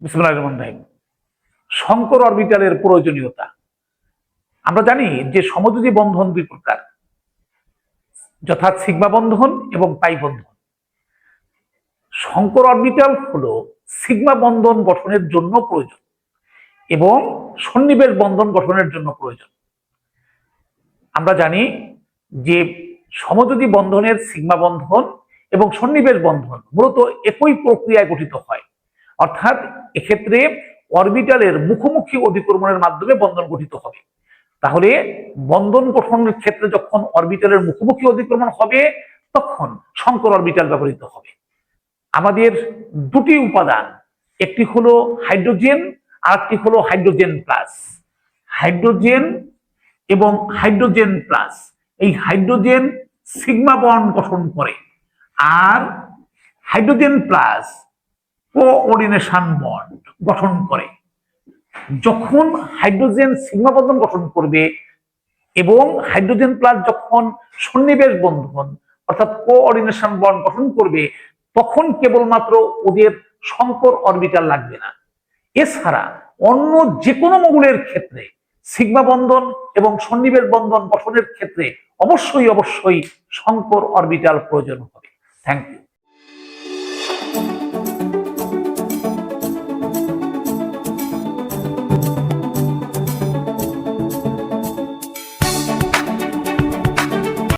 বিসমিল্লাহির রহমানির রহিম। শঙ্কর অরবিটালের প্রয়োজনীয়তা। আমরা জানি যে সমযোজী বন্ধন দুই প্রকার, যথা সিগমা বন্ধন এবং পাই বন্ধন। শঙ্কর অরবিটাল হলো সিগমা বন্ধন গঠনের জন্য প্রয়োজন এবং সন্নিবেশ বন্ধন গঠনের জন্য প্রয়োজন। আমরা জানি যে সমযোজী বন্ধনের সিগমা বন্ধন এবং সন্নিবেশ বন্ধন মূলত একই প্রক্রিয়ায় গঠিত হয়, অর্থাৎ এক্ষেত্রে অরবিটালের মুখোমুখি অধিকর্ষণের মাধ্যমে বন্ধন গঠিত হবে। তাহলে বন্ধন গঠনের ক্ষেত্রে যখন অরবিটালের মুখোমুখি অধিকর্ষণ হবে তখন শঙ্কর অরবিটাল ব্যবহৃত হবে। আমাদের দুটি উপাদান, একটি হলো হাইড্রোজেন আর একটি হলো হাইড্রোজেন প্লাস। হাইড্রোজেন এবং হাইড্রোজেন প্লাস, এই হাইড্রোজেন সিগমা বন্ড গঠন করে আর হাইড্রোজেন প্লাস কোঅর্ডিনেশন বন্ড গঠন করে। যখন হাইড্রোজেন সিগমা বন্ধন গঠন করবে এবং হাইড্রোজেন প্লাস যখন সন্নিবেশ বন্ধন অর্থাৎ কোঅর্ডিনেশন বন্ড গঠন করবে তখন কেবলমাত্র ওদের শঙ্কর অরবিটাল লাগবে না। এছাড়া অন্য যে কোনো মৌলের ক্ষেত্রে সিগমা বন্ধন এবং সন্নিবেশ বন্ধন গঠনের ক্ষেত্রে অবশ্যই শঙ্কর অরবিটাল প্রয়োজন হবে। Thank you.